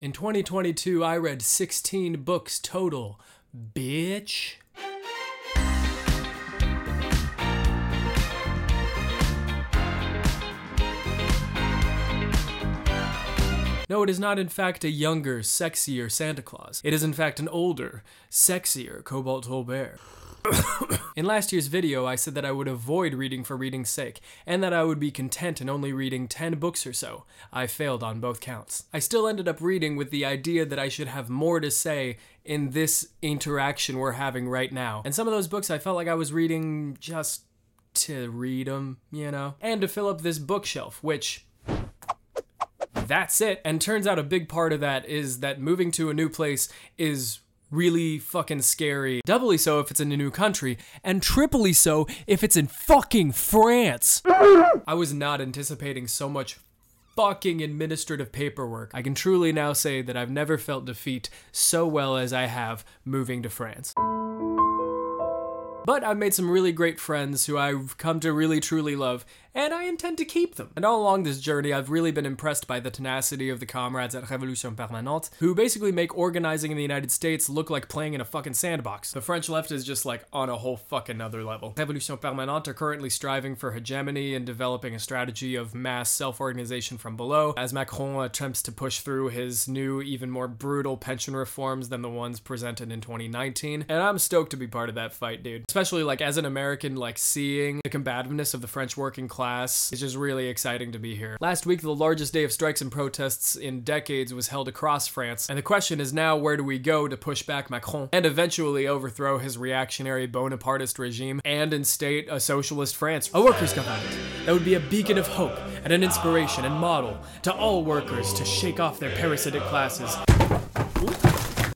In 2022, I read 16 books total, bitch. No, it is not in fact a younger, sexier Santa Claus. It is in fact an older, sexier Cobalt Tolbert. In last year's video, I said that I would avoid reading for reading's sake, and that I would be content in only reading 10 books or so. I failed on both counts. I still ended up reading with the idea that I should have more to say in this interaction we're having right now. And some of those books I felt like I was reading just to read them, you know? And to fill up this bookshelf, which... that's it. And turns out a big part of that is that moving to a new place is really fucking scary. Doubly so if it's in a new country, and triply so if it's in fucking France. I was not anticipating so much fucking administrative paperwork. I can truly now say that I've never felt defeat so well as I have moving to France. But I've made some really great friends who I've come to really truly love, and I intend to keep them. And all along this journey, I've really been impressed by the tenacity of the comrades at Révolution Permanente, who basically make organizing in the United States look like playing in a fucking sandbox. The French left is just like on a whole fucking other level. Révolution Permanente are currently striving for hegemony and developing a strategy of mass self-organization from below, as Macron attempts to push through his new, even more brutal pension reforms than the ones presented in 2019. And I'm stoked to be part of that fight, dude. Especially like as an American, like seeing the combativeness of the French working class is just really exciting to be here. Last week, the largest day of strikes and protests in decades was held across France, and the question is now, where do we go to push back Macron and eventually overthrow his reactionary Bonapartist regime and instate a socialist France? A workers' government that would be a beacon of hope and an inspiration and model to all workers to shake off their parasitic classes.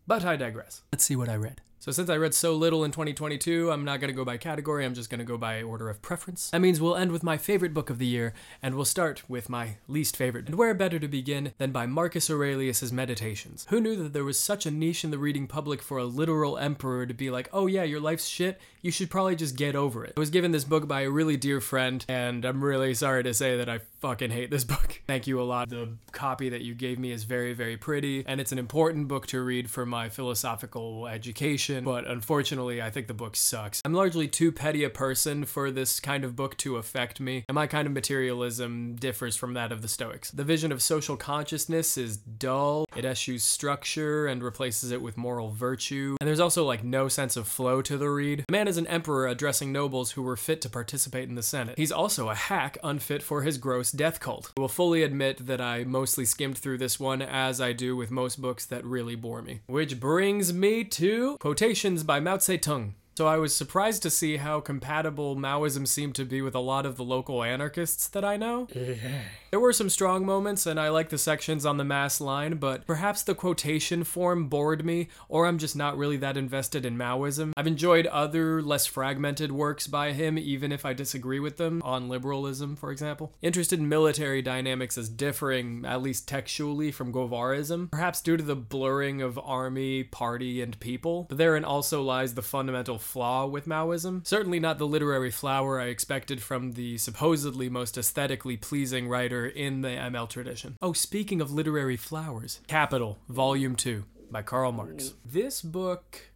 But I digress. Let's see what I read. So since I read so little in 2022, I'm not going to go by category, I'm just going to go by order of preference. That means we'll end with my favorite book of the year, and we'll start with my least favorite. And where better to begin than by Marcus Aurelius' Meditations? Who knew that there was such a niche in the reading public for a literal emperor to be like, oh yeah, your life's shit, you should probably just get over it. I was given this book by a really dear friend, and I'm really sorry to say that I fucking hate this book. Thank you a lot. The copy that you gave me is very, very pretty, and it's an important book to read for my philosophical education. But unfortunately, I think the book sucks. I'm largely too petty a person for this kind of book to affect me, and my kind of materialism differs from that of the Stoics. The vision of social consciousness is dull, it eschews structure and replaces it with moral virtue, and there's also like no sense of flow to the read. The man is an emperor addressing nobles who were fit to participate in the Senate. He's also a hack unfit for his gross death cult. I will fully admit that I mostly skimmed through this one, as I do with most books that really bore me. Which brings me to Quotations by Mao Zedong. So I was surprised to see how compatible Maoism seemed to be with a lot of the local anarchists that I know. There were some strong moments, and I like the sections on the mass line, but perhaps the quotation form bored me, or I'm just not really that invested in Maoism. I've enjoyed other, less fragmented works by him, even if I disagree with them, on liberalism, for example. Interested in military dynamics as differing, at least textually, from Guevarism, perhaps due to the blurring of army, party, and people. But therein also lies the fundamental flaw with Maoism. Certainly not the literary flower I expected from the supposedly most aesthetically pleasing writer in the ML tradition. Oh, speaking of literary flowers, Capital, Volume 2 by Karl Marx. This book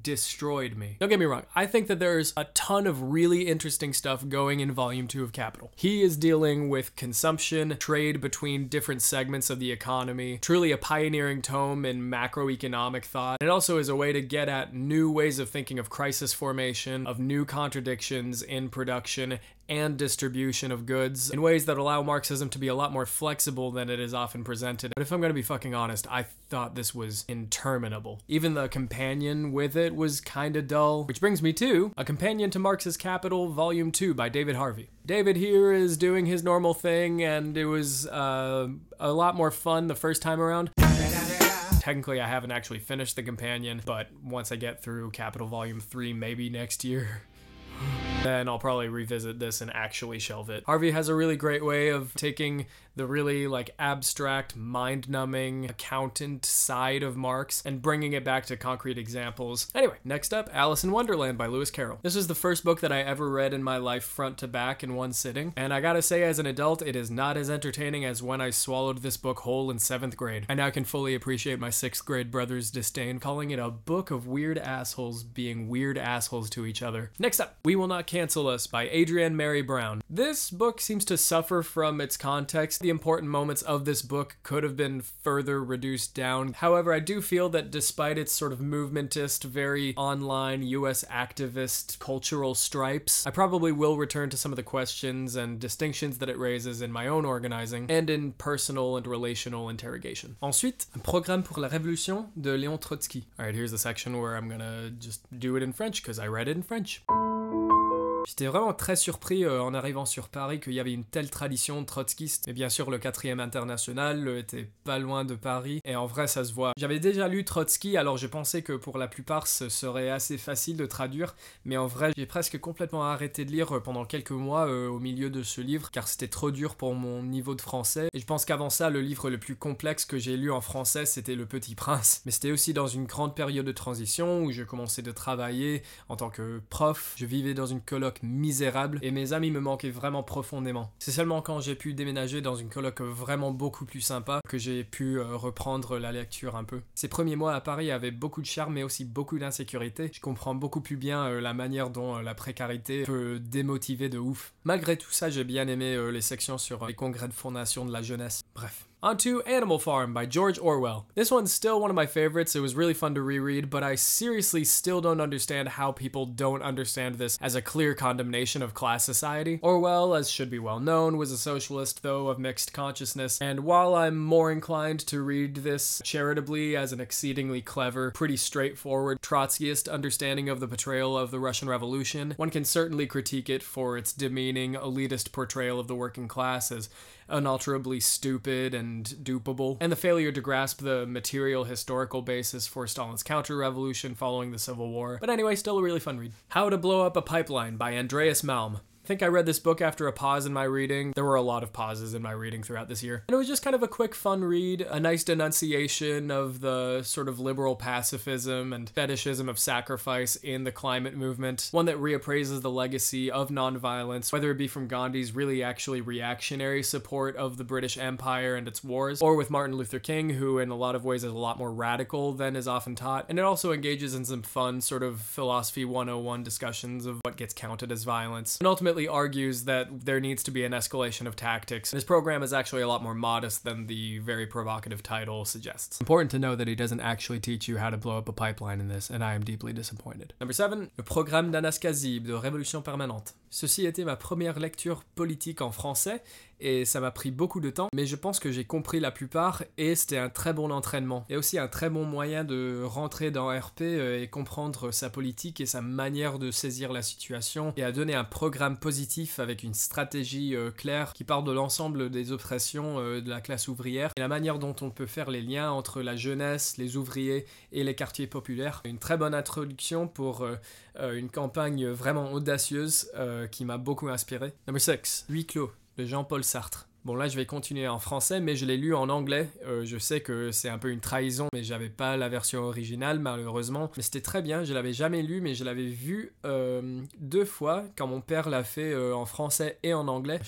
destroyed me. Don't get me wrong, I think that there's a ton of really interesting stuff going in Volume 2 of Capital. He is dealing with consumption, trade between different segments of the economy, truly a pioneering tome in macroeconomic thought. It also is a way to get at new ways of thinking of crisis formation, of new contradictions in production and distribution of goods in ways that allow Marxism to be a lot more flexible than it is often presented. But if I'm going to be fucking honest, I thought this was interminable. Even the companion with it was kinda dull. Which brings me to A Companion to Marx's Capital, Volume 2 by David Harvey. David here is doing his normal thing, and it was a lot more fun the first time around. Technically, I haven't actually finished the companion, but once I get through Capital Volume 3, maybe next year, then I'll probably revisit this and actually shelve it. Harvey has a really great way of taking the really like abstract, mind-numbing accountant side of Marx and bringing it back to concrete examples. Anyway, next up, Alice in Wonderland by Lewis Carroll. This is the first book that I ever read in my life front to back in one sitting, and I gotta say, as an adult, it is not as entertaining as when I swallowed this book whole in 7th grade. I now can fully appreciate my 6th grade brother's disdain, calling it a book of weird assholes being weird assholes to each other. Next up, We Will Not Cancel Us by Adrienne Mary Brown. This book seems to suffer from its context. The important moments of this book could have been further reduced down. However, I do feel that despite its sort of movementist, very online US activist cultural stripes, I probably will return to some of the questions and distinctions that it raises in my own organizing and in personal and relational interrogation. Ensuite, Un programme pour la révolution de Léon Trotsky. Alright, here's the section where I'm gonna just do it in French because I read it in French. J'étais vraiment très surpris en arrivant sur Paris qu'il y avait une telle tradition trotskiste. Et bien sûr, le 4e international était pas loin de Paris. Et en vrai, ça se voit. J'avais déjà lu Trotsky, alors je pensais que pour la plupart, ce serait assez facile de traduire. Mais en vrai, j'ai presque complètement arrêté de lire pendant quelques mois au milieu de ce livre, car c'était trop dur pour mon niveau de français. Et je pense qu'avant ça, le livre le plus complexe que j'ai lu en français, c'était Le Petit Prince. Mais c'était aussi dans une grande période de transition où je commençais de travailler en tant que prof. Je vivais dans une coloc misérable et mes amis me manquaient vraiment profondément. C'est seulement quand j'ai pu déménager dans une coloc vraiment beaucoup plus sympa que j'ai pu reprendre la lecture un peu. Ces premiers mois à Paris avaient beaucoup de charme mais aussi beaucoup d'insécurité. Je comprends beaucoup plus bien la manière dont la précarité peut démotiver de ouf. Malgré tout ça, j'ai bien aimé les sections sur les congrès de fondation de la jeunesse. Bref. On to Animal Farm by George Orwell. This one's still one of my favorites. It was really fun to reread, but I seriously still don't understand how people don't understand this as a clear condemnation of class society. Orwell, as should be well known, was a socialist, though of mixed consciousness, and while I'm more inclined to read this charitably as an exceedingly clever, pretty straightforward Trotskyist understanding of the portrayal of the Russian Revolution, one can certainly critique it for its demeaning, elitist portrayal of the working class as unalterably stupid and dupable, and the failure to grasp the material historical basis for Stalin's counter-revolution following the Civil War. But anyway, still a really fun read. How to Blow Up a Pipeline by Andreas Malm. I think I read this book after a pause in my reading. There were a lot of pauses in my reading throughout this year. And it was just kind of a quick, fun read, a nice denunciation of the sort of liberal pacifism and fetishism of sacrifice in the climate movement, one that reappraises the legacy of nonviolence, whether it be from Gandhi's really actually reactionary support of the British Empire and its wars, or with Martin Luther King, who in a lot of ways is a lot more radical than is often taught. And it also engages in some fun sort of philosophy 101 discussions of what gets counted as violence, and ultimately argues that there needs to be an escalation of tactics. And his program is actually a lot more modest than the very provocative title suggests. Important to know that he doesn't actually teach you how to blow up a pipeline in this, and I am deeply disappointed. Number 7, Le Programme d'Anastasie de Révolution Permanente. Ceci était ma première lecture politique en français, et ça m'a pris beaucoup de temps, mais je pense que j'ai compris la plupart, et c'était un très bon entraînement. Et aussi un très bon moyen de rentrer dans RP et comprendre sa politique et sa manière de saisir la situation, et à donner un programme positif avec une stratégie claire qui part de l'ensemble des oppressions de la classe ouvrière, et la manière dont on peut faire les liens entre la jeunesse, les ouvriers et les quartiers populaires. Une très bonne introduction pour une campagne vraiment audacieuse qui m'a beaucoup inspiré. Number 6, Huis clos de Jean-Paul Sartre. Bon, là je vais continuer en français, mais je l'ai lu en anglais. Je sais que c'est un peu une trahison, mais j'avais pas la version originale malheureusement. Mais c'était très bien, je l'avais jamais lu, mais je l'avais vu 2 fois quand mon père l'a fait en français et en anglais.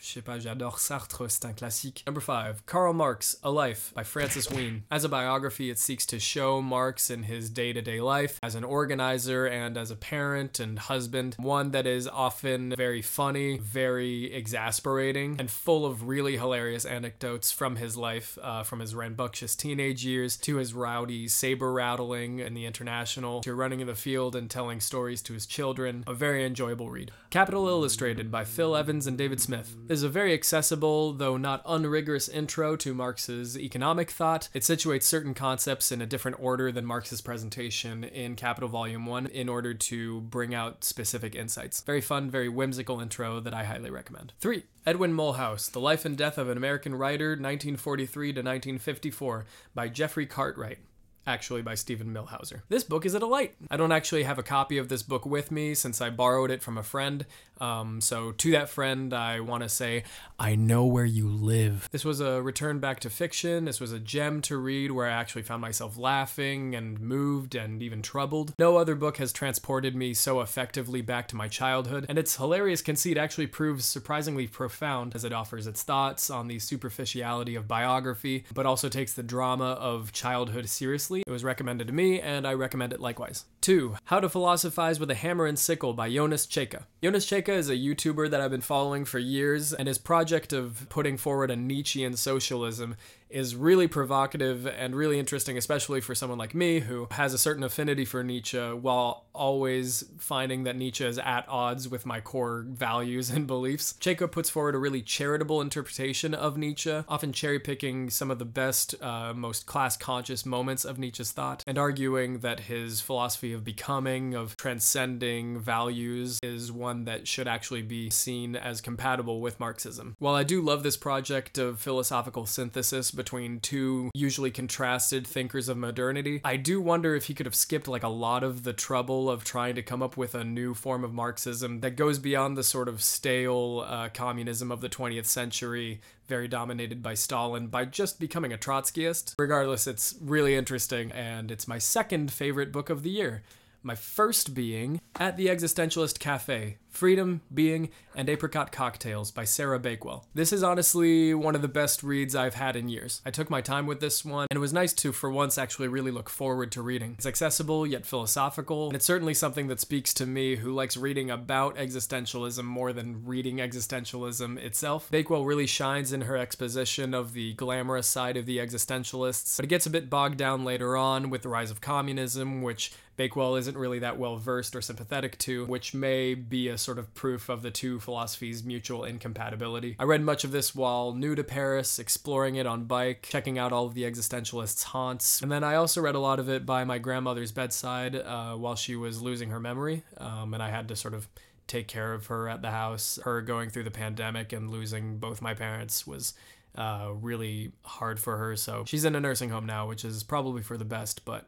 Je sais pas, j'adore Sartre, c'est un classique. Number 5, Karl Marx, A Life by Francis Wheen. As a biography, it seeks to show Marx in his day-to-day life as an organizer and as a parent and husband. One that is often very funny, very exasperating, and full of really hilarious anecdotes from his life, from his rambunctious teenage years to his rowdy saber rattling in the International to running in the field and telling stories to his children. A very enjoyable read. Capital Illustrated by Phil Evans and David Smith. This is a very accessible, though not unrigorous intro to Marx's economic thought. It situates certain concepts in a different order than Marx's presentation in Capital Volume 1 in order to bring out specific insights. Very fun, very whimsical intro that I highly recommend. 3. Edwin Mulhouse, The Life and Death of an American Writer, 1943 to 1954, by Jeffrey Cartwright. actually by Stephen Millhauser. This book is a delight. I don't actually have a copy of this book with me since I borrowed it from a friend. So to that friend, I want to say, I know where you live. This was a return back to fiction. This was a gem to read where I actually found myself laughing and moved and even troubled. No other book has transported me so effectively back to my childhood, and its hilarious conceit actually proves surprisingly profound as it offers its thoughts on the superficiality of biography, but also takes the drama of childhood seriously. It was recommended to me, and I recommend it likewise. 2. How to Philosophize with a Hammer and Sickle by Jonas Cheka. Jonas Cheka is a YouTuber that I've been following for years, and his project of putting forward a Nietzschean socialism is really provocative and really interesting, especially for someone like me who has a certain affinity for Nietzsche while always finding that Nietzsche is at odds with my core values and beliefs. Cheka puts forward a really charitable interpretation of Nietzsche, often cherry-picking some of the best, most class-conscious moments of Nietzsche's thought, and arguing that his philosophy of becoming, of transcending values, is one that should actually be seen as compatible with Marxism. While I do love this project of philosophical synthesis between two usually contrasted thinkers of modernity, I do wonder if he could have skipped like a lot of the trouble of trying to come up with a new form of Marxism that goes beyond the sort of stale communism of the 20th century, very dominated by Stalin, by just becoming a Trotskyist. Regardless, it's really interesting, and it's my second favorite book of the year. My first being At the Existentialist Cafe, Freedom, Being, and Apricot Cocktails by Sarah Bakewell. This is honestly one of the best reads I've had in years. I took my time with this one, and it was nice to, for once, actually really look forward to reading. It's accessible, yet philosophical, and it's certainly something that speaks to me who likes reading about existentialism more than reading existentialism itself. Bakewell really shines in her exposition of the glamorous side of the existentialists, but it gets a bit bogged down later on with the rise of communism, which Bakewell isn't really that well versed or sympathetic to, which may be a sort of proof of the two philosophies' mutual incompatibility. I read much of this while new to Paris, exploring it on bike, checking out all of the existentialists' haunts, and then I also read a lot of it by my grandmother's bedside while she was losing her memory, and I had to sort of take care of her at the house. Her going through the pandemic and losing both my parents was really hard for her, so she's in a nursing home now, which is probably for the best, but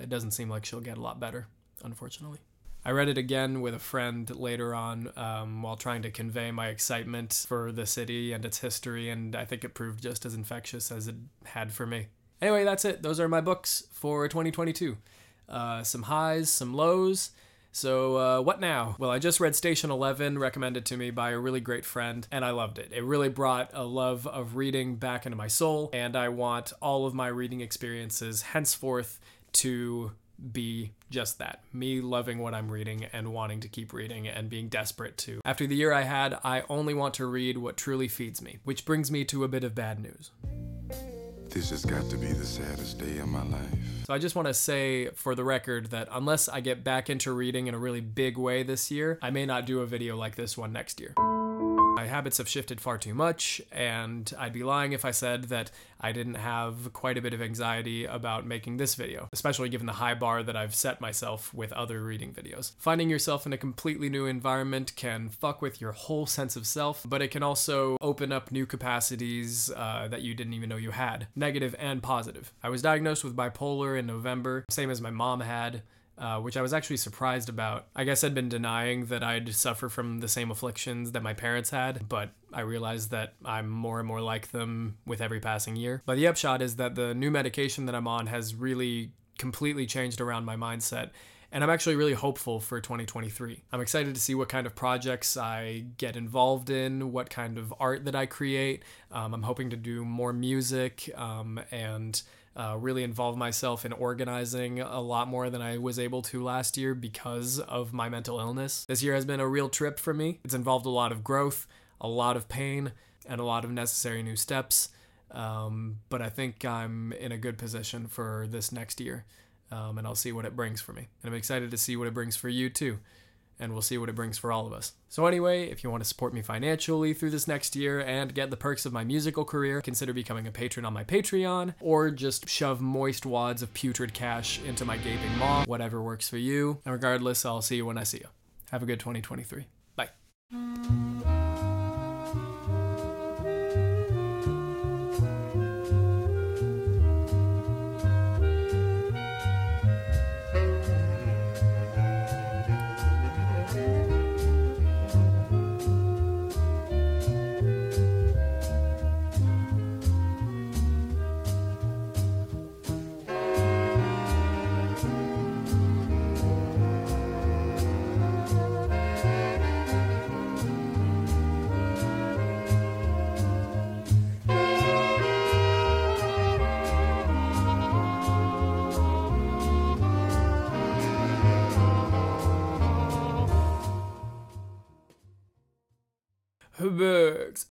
it doesn't seem like she'll get a lot better, unfortunately. I read it again with a friend later on while trying to convey my excitement for the city and its history, and I think it proved just as infectious as it had for me. Anyway, that's it. Those are my books for 2022. Some highs, some lows. So what now? Well, I just read Station 11, recommended to me by a really great friend, and I loved it. It really brought a love of reading back into my soul, and I want all of my reading experiences henceforth to be just that. Me loving what I'm reading and wanting to keep reading and being desperate to. After the year I had, I only want to read what truly feeds me, which brings me to a bit of bad news. This has got to be the saddest day of my life. So I just want to say for the record that unless I get back into reading in a really big way this year, I may not do a video like this one next year. My habits have shifted far too much, and I'd be lying if I said that I didn't have quite a bit of anxiety about making this video, especially given the high bar that I've set myself with other reading videos. Finding yourself in a completely new environment can fuck with your whole sense of self, but it can also open up new capacities that you didn't even know you had, negative and positive. I was diagnosed with bipolar in November, same as my mom had, which I was actually surprised about. I guess I'd been denying that I'd suffer from the same afflictions that my parents had, but I realized that I'm more and more like them with every passing year. But the upshot is that the new medication that I'm on has really completely changed around my mindset, and I'm actually really hopeful for 2023. I'm excited to see what kind of projects I get involved in, what kind of art that I create. I'm hoping to do more music and really involve myself in organizing a lot more than I was able to last year because of my mental illness. This year has been a real trip for me. It's involved a lot of growth, a lot of pain, and a lot of necessary new steps. But I think I'm in a good position for this next year, and I'll see what it brings for me. And I'm excited to see what it brings for you too. And we'll see what it brings for all of us. So anyway, if you want to support me financially through this next year and get the perks of my musical career, consider becoming a patron on my Patreon, or just shove moist wads of putrid cash into my gaping maw, whatever works for you. And regardless, I'll see you when I see you. Have a good 2023. Bye. Birds.